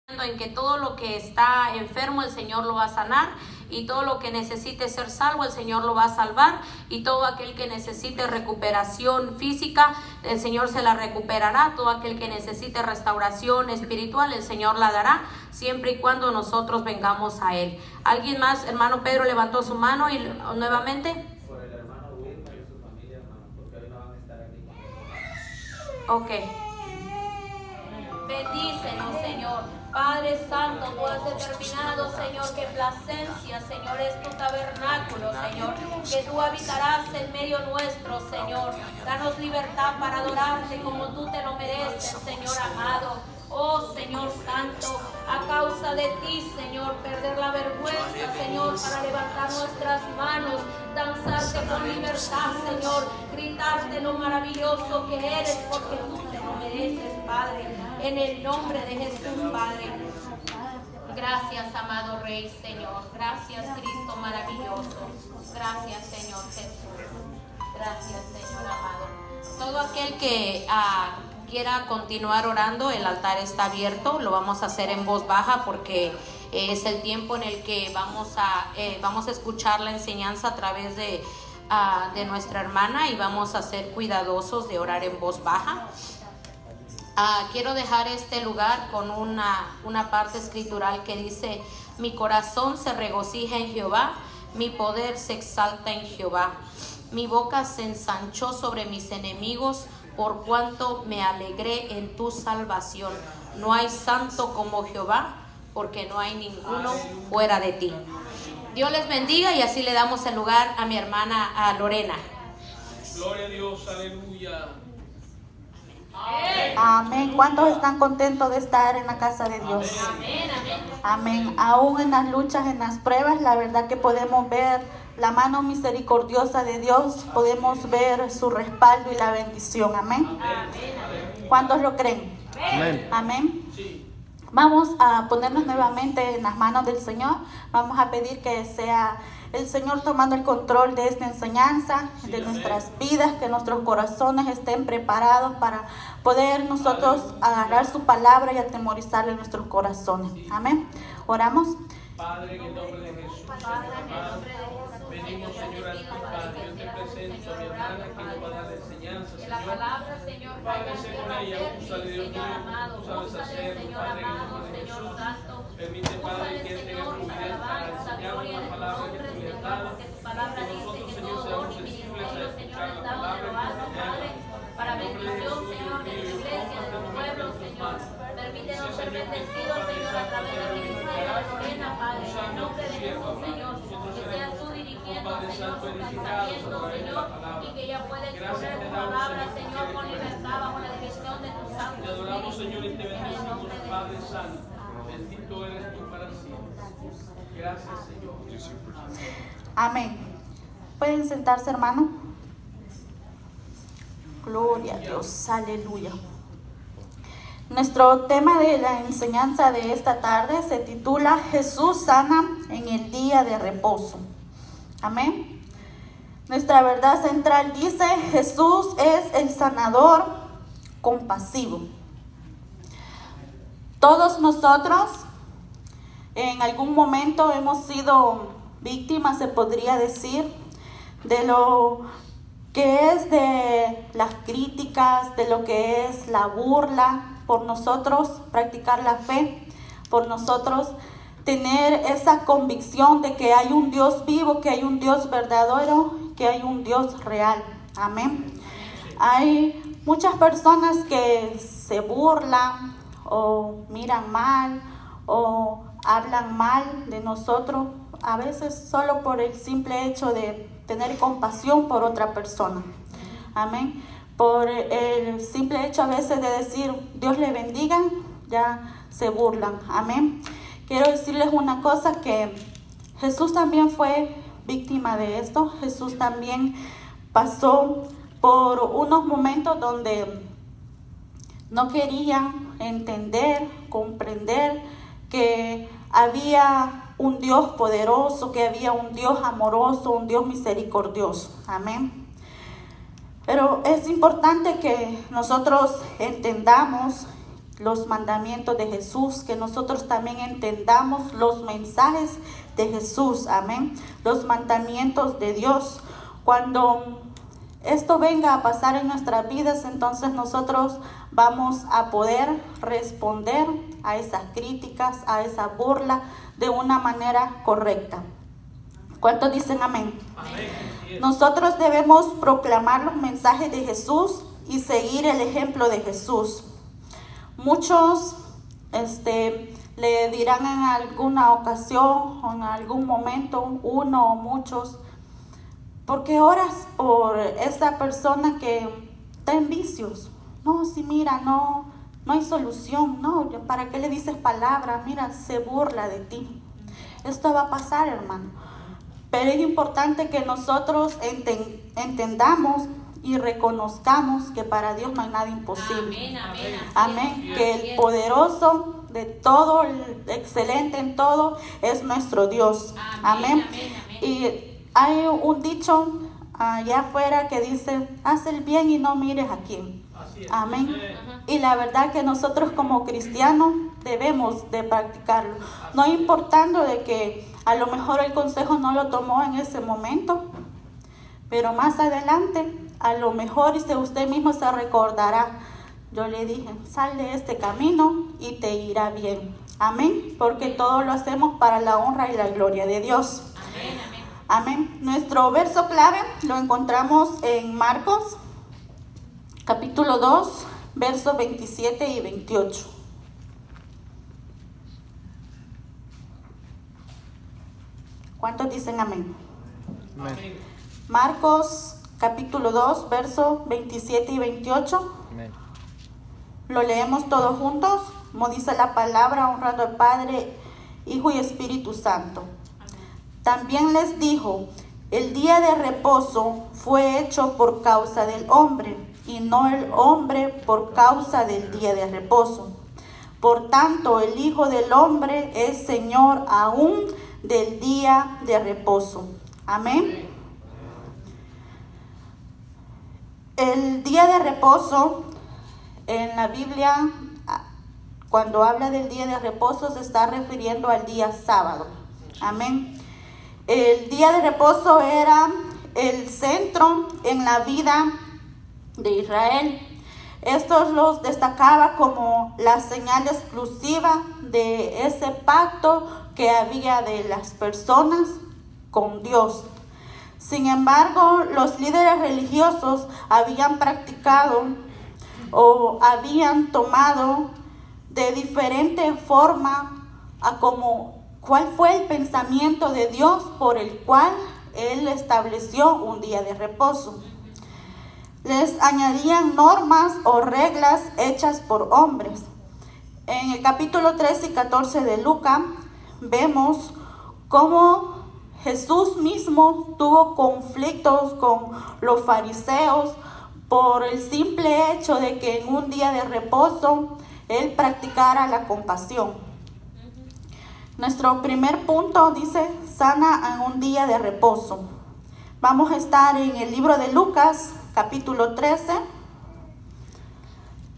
en que todo lo que está enfermo el Señor lo va a sanar, y todo lo que necesite ser salvo el Señor lo va a salvar, y todo aquel que necesite recuperación física el Señor se la recuperará, todo aquel que necesite restauración espiritual el Señor la dará, siempre y cuando nosotros vengamos a Él. ¿Alguien más? Hermano Pedro levantó su mano y nuevamente. Por el hermano Wilmer y su familia, hermano, porque hoy no van a estar aquí. Ok. Bendícenos, Señor. Padre Santo, tú has determinado, Señor, que Plasencia, Señor, es tu tabernáculo, Señor, que tú habitarás en medio nuestro, Señor. Danos libertad para adorarte como tú te lo mereces, Señor amado. Oh, Señor Santo, a causa de ti, Señor, perder la vergüenza, Señor, para levantar nuestras manos, danzarte con libertad, Señor, gritarte lo maravilloso que eres, porque tú te lo mereces, Padre, en el nombre de Jesús, Padre. Gracias, amado Rey, Señor. Gracias, Cristo maravilloso. Gracias, Señor Jesús. Gracias, Señor amado. Todo aquel que quiera continuar orando, el altar está abierto. Lo vamos a hacer en voz baja porque es el tiempo en el que vamos a escuchar la enseñanza a través de nuestra hermana, y vamos a ser cuidadosos de orar en voz baja. Quiero dejar este lugar con una parte escritural que dice: mi corazón se regocija en Jehová, mi poder se exalta en Jehová. Mi boca se ensanchó sobre mis enemigos, por cuanto me alegré en tu salvación. No hay santo como Jehová, porque no hay ninguno fuera de ti. Dios les bendiga, y así le damos el lugar a mi hermana Lorena. Gloria a Dios, aleluya. Amén. ¿Cuántos están contentos de estar en la casa de Dios? Amén, amén. Amén. Aún en las luchas, en las pruebas, la verdad que podemos ver la mano misericordiosa de Dios, podemos ver su respaldo y la bendición. Amén. ¿Cuántos lo creen? Amén. Amén. Sí. Vamos a ponernos nuevamente en las manos del Señor. Vamos a pedir que sea el Señor tomando el control de esta enseñanza, de nuestras vidas, que nuestros corazones estén preparados para poder nosotros agarrar su palabra y atemorizarle nuestros corazones. Amén. Oramos. Padre, en el nombre de Jesús, venimos, Señor, a ti, Padre. Yo te presento a mi hermana que nos va a dar la enseñanza, Señor. Padre, sé con ella, úsale, Dios mío, tú sabes hacerlo, Padre, en el nombre de Jesús. Permite, Padre, que tenga fluidez para enseñar una palabra que tú le has dado. Que nosotros, Señor, seamos sensibles a escuchar la palabra que tú le has dado. Para bendición, Señor, de tu iglesia, de tu pueblo, Señor. Permítenos ser bendecidos, Señor, a través del ministerio de Lorena, Padre, en el nombre de Jesús, Señor. Que seas tú dirigiendo, Señor, su pensamiento, Señor, y que ella pueda exponer tu palabra, Señor, con libertad, bajo la dirección de tu Santo Te adoramos, Señor, y te Espíritu. En el bendecimos, nombre de Padre Jesús. Santo. Bendito eres tú para siempre. Gracias, Señor. Amén. ¿Pueden sentarse, hermano? Gloria a Dios. Aleluya. Nuestro tema de la enseñanza de esta tarde se titula Jesús sana en el día de reposo. Amén. Nuestra verdad central dice: Jesús es el sanador compasivo. Todos nosotros en algún momento hemos sido víctimas, se podría decir, de lo que es de las críticas, de lo que es la burla, por nosotros practicar la fe, por nosotros tener esa convicción de que hay un Dios vivo, que hay un Dios verdadero, que hay un Dios real. Amén. Hay muchas personas que se burlan o miran mal o hablan mal de nosotros, a veces solo por el simple hecho de tener compasión por otra persona. Amén. Por el simple hecho a veces de decir Dios le bendiga, ya se burlan. Amén. Quiero decirles una cosa, que Jesús también fue víctima de esto. Jesús también pasó por unos momentos donde no querían entender, comprender que había un Dios poderoso, que había un Dios amoroso, un Dios misericordioso. Amén. Pero es importante que nosotros entendamos los mandamientos de Jesús, que nosotros también entendamos los mensajes de Jesús, amén, los mandamientos de Dios. Cuando esto venga a pasar en nuestras vidas, entonces nosotros vamos a poder responder a esas críticas, a esa burla de una manera correcta. ¿Cuántos dicen amén? Amén. Nosotros debemos proclamar los mensajes de Jesús y seguir el ejemplo de Jesús. Muchos le dirán en alguna ocasión o en algún momento, uno o muchos, ¿por qué oras por esa persona que está en vicios? No, si mira, no hay solución. No, ¿para qué le dices palabras? Mira, se burla de ti. Esto va a pasar, hermano. Pero es importante que nosotros entendamos y reconozcamos que para Dios no hay nada imposible. Amén, amén. Amén. Que el poderoso de todo, el excelente en todo, es nuestro Dios. Amén. Amén. Amén. Y hay un dicho allá afuera que dice, haz el bien y no mires a quién. Amén. Y la verdad que nosotros como cristianos debemos de practicarlo. No importando de que a lo mejor el consejo no lo tomó en ese momento, pero más adelante a lo mejor usted mismo se recordará. Yo le dije, sal de este camino y te irá bien. Amén. Porque todo lo hacemos para la honra y la gloria de Dios. Amén. Amén. Nuestro verso clave lo encontramos en Marcos, capítulo 2, versos 27 y 28. ¿Cuántos dicen amén? Amén. Marcos, capítulo 2, versos 27 y 28. Amén. Lo leemos todos juntos, como dice la palabra, honrando al Padre, Hijo y Espíritu Santo. También les dijo, el día de reposo fue hecho por causa del hombre, y no el hombre por causa del día de reposo. Por tanto, el Hijo del Hombre es Señor aún del día de reposo. Amén. El día de reposo, en la Biblia, cuando habla del día de reposo, se está refiriendo al día sábado. Amén. El día de reposo era el centro en la vida de Israel. Estos los destacaba como la señal exclusiva de ese pacto que había de las personas con Dios. Sin embargo, los líderes religiosos habían practicado o habían tomado de diferente forma a como cuál fue el pensamiento de Dios por el cual Él estableció un día de reposo. Les añadían normas o reglas hechas por hombres. En el capítulo 13 y 14 de Lucas vemos cómo Jesús mismo tuvo conflictos con los fariseos por el simple hecho de que en un día de reposo Él practicara la compasión. Nuestro primer punto dice, sana en un día de reposo. Vamos a estar en el libro de Lucas, capítulo 13.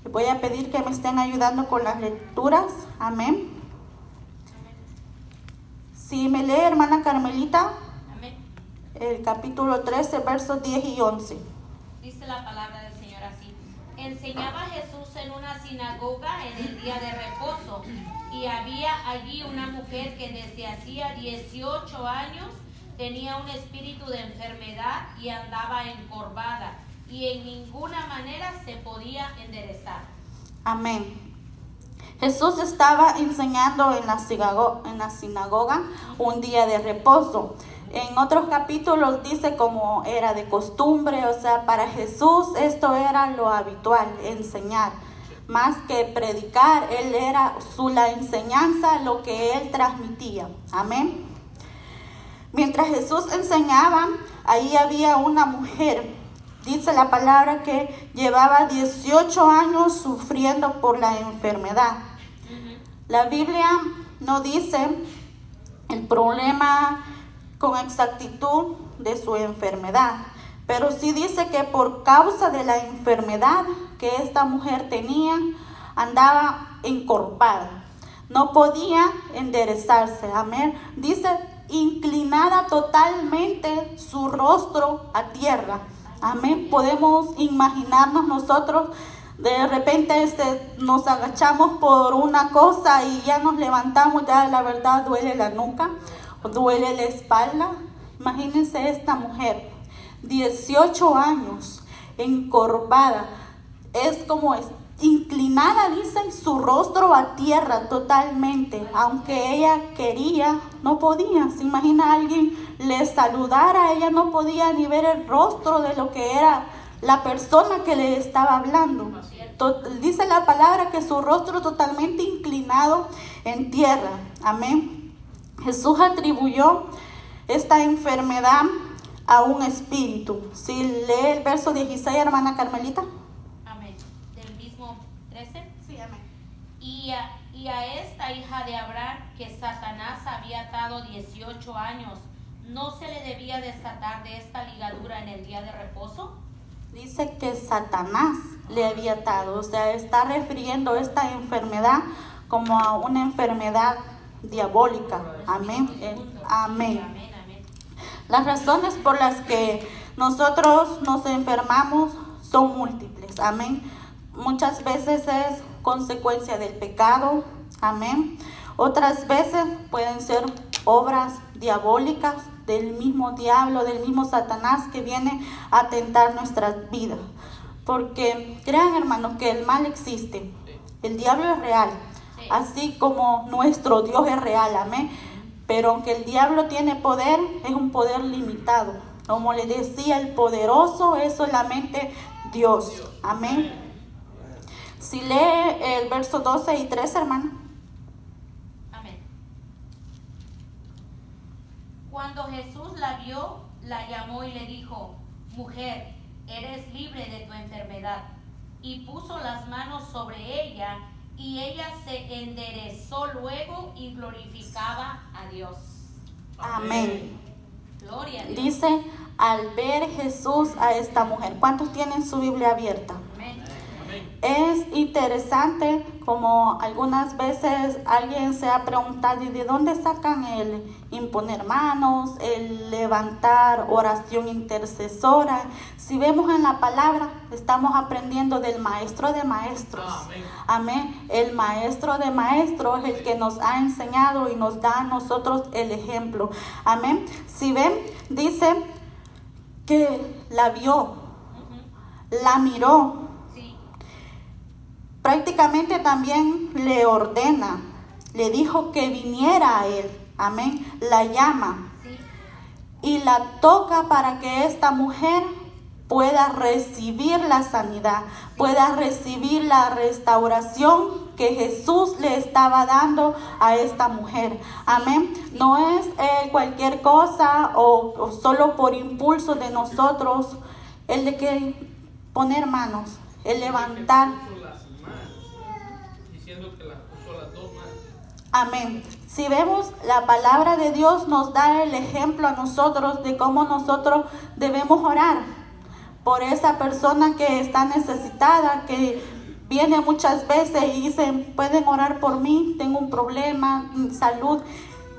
Les voy a pedir que me estén ayudando con las lecturas. Amén. Si me lee, hermana Carmelita, amén, el capítulo 13, versos 10 y 11. Dice la palabra del Señor así. Enseñaba Jesús en una sinagoga en el día de reposo, y había allí una mujer que desde hacía 18 años tenía un espíritu de enfermedad y andaba encorvada, y en ninguna manera se podía enderezar. Amén. Jesús estaba enseñando en la sinagoga un día de reposo. En otros capítulos dice como era de costumbre, o sea, para Jesús esto era lo habitual, enseñar. Más que predicar, la enseñanza, lo que Él transmitía. Amén. Mientras Jesús enseñaba, ahí había una mujer. Dice la palabra que llevaba 18 años sufriendo por la enfermedad. La Biblia no dice el problema con exactitud de su enfermedad, pero sí dice que por causa de la enfermedad que esta mujer tenía, andaba encorvada. No podía enderezarse. Amén. Dice, inclinada totalmente su rostro a tierra. Amén. Podemos imaginarnos nosotros, de repente nos agachamos por una cosa y ya nos levantamos, ya la verdad duele la nuca, duele la espalda. Imagínense esta mujer, 18 años, encorvada, es como inclinada, dice, su rostro a tierra totalmente. Aunque ella quería, no podía. Se imagina a alguien le saludara, ella no podía ni ver el rostro de lo que era la persona que le estaba hablando. Dice la palabra que su rostro totalmente inclinado en tierra. Amén. Jesús atribuyó esta enfermedad a un espíritu. Si lee el verso 16, hermana Carmelita. Amén. Del mismo 13. Sí, amén. Y a esta hija de Abraham, que Satanás había atado 18 años, ¿no se le debía desatar de esta ligadura en el día de reposo? Dice que Satanás le había atado, o sea, está refiriendo esta enfermedad como a una enfermedad diabólica. Amén. Amén. Amén. Las razones por las que nosotros nos enfermamos son múltiples. Amén. Muchas veces es consecuencia del pecado. Amén. Otras veces pueden ser obras diabólicas del mismo diablo, del mismo Satanás, que viene a tentar nuestras vidas. Porque crean, hermanos, que el mal existe. El diablo es real, así como nuestro Dios es real. Amén. Pero aunque el diablo tiene poder, es un poder limitado. Como le decía, el poderoso es solamente Dios. Amén. Si lee el verso 12 y 13, hermano. Amén. Cuando Jesús la vio, la llamó y le dijo: mujer, eres libre de tu enfermedad. Y puso las manos sobre ella, y ella se enderezó luego y glorificaba a Dios. Amén. Gloria a Dios. Dice, al ver Jesús a esta mujer. ¿Cuántos tienen su Biblia abierta? Amén. Es interesante como algunas veces alguien se ha preguntado, ¿y de dónde sacan el imponer manos, el levantar oración intercesora? Si vemos en la palabra, estamos aprendiendo del maestro de maestros. Amén. El maestro de maestros es el que nos ha enseñado y nos da a nosotros el ejemplo. Amén. Si ven, dice que la vio, la miró. Prácticamente también le ordena, le dijo que viniera a él. Amén. La llama y la toca para que esta mujer pueda recibir la sanidad, pueda recibir la restauración que Jesús le estaba dando a esta mujer. Amén. No es cualquier cosa o solo por impulso de nosotros el de que poner manos, el levantar. Que las puso las dos manos. Amén. Si vemos, la palabra de Dios nos da el ejemplo a nosotros de cómo nosotros debemos orar por esa persona que está necesitada, que viene muchas veces y dicen, pueden orar por mí, tengo un problema, salud.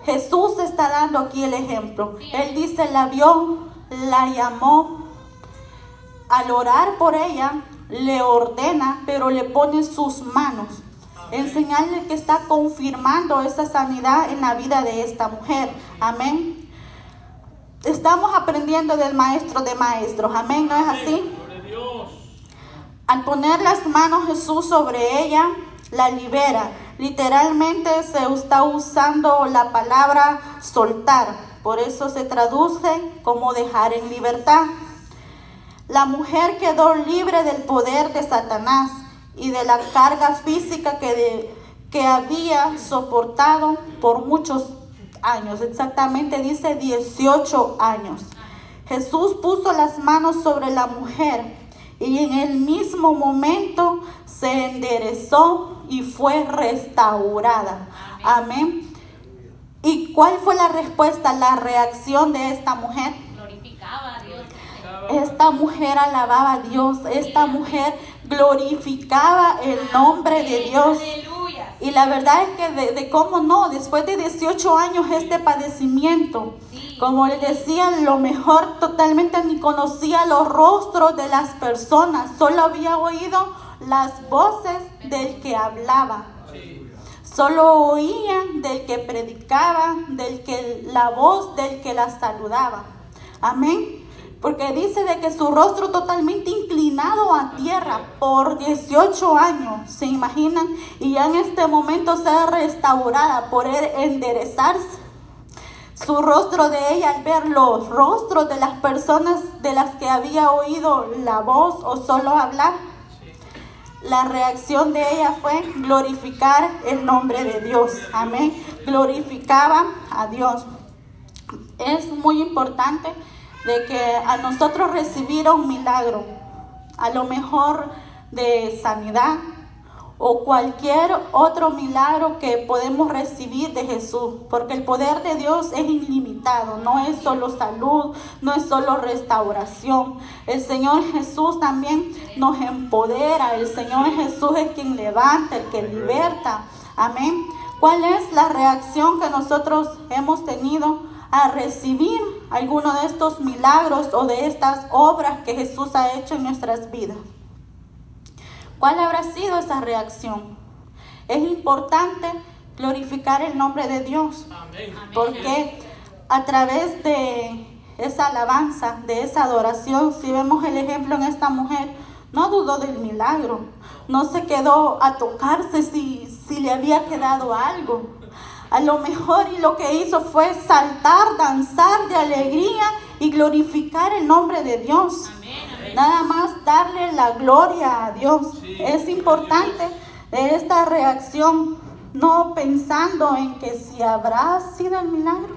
Jesús está dando aquí el ejemplo. Él dice, la vio, la llamó. Al orar por ella, le ordena, pero le pone sus manos. Enseñarle que está confirmando esa sanidad en la vida de esta mujer. Amén. Estamos aprendiendo del maestro de maestros. Amén. ¿No es así? Al poner las manos Jesús sobre ella, la libera. Literalmente se está usando la palabra soltar. Por eso se traduce como dejar en libertad. La mujer quedó libre del poder de Satanás y de la carga física que había soportado por muchos años. Exactamente dice 18 años. Jesús puso las manos sobre la mujer y en el mismo momento se enderezó y fue restaurada. Amén. ¿Y cuál fue la respuesta, la reacción de esta mujer? Glorificaba a Dios. Esta mujer alababa a Dios. Esta mujer glorificaba el nombre de Dios. Aleluya. Y la verdad es que de cómo no, después de 18 años este padecimiento, como les decía, lo mejor totalmente ni conocía los rostros de las personas, solo había oído las voces del que hablaba. Solo oía del que predicaba, la voz del que la saludaba. Amén. Porque dice de que su rostro totalmente inclinado a tierra por 18 años, ¿se imaginan? Y ya en este momento sea restaurada, por enderezarse. Su rostro de ella, al ver los rostros de las personas de las que había oído la voz o solo hablar, la reacción de ella fue glorificar el nombre de Dios. Amén. Glorificaba a Dios. Es muy importante de que a nosotros recibir un milagro, a lo mejor de sanidad o cualquier otro milagro que podemos recibir de Jesús, porque el poder de Dios es ilimitado, no es solo salud, no es solo restauración. El Señor Jesús también nos empodera, el Señor Jesús es quien levanta, el que liberta. Amén. ¿Cuál es la reacción que nosotros hemos tenido a recibir alguno de estos milagros o de estas obras que Jesús ha hecho en nuestras vidas? ¿Cuál habrá sido esa reacción? Es importante glorificar el nombre de Dios, porque a través de esa alabanza, de esa adoración, si vemos el ejemplo en esta mujer, no dudó del milagro, no se quedó a tocarse si le había quedado algo. A lo mejor y lo que hizo fue saltar, danzar de alegría y glorificar el nombre de Dios. Nada más darle la gloria a Dios. Es importante esta reacción, no pensando en que si habrá sido el milagro,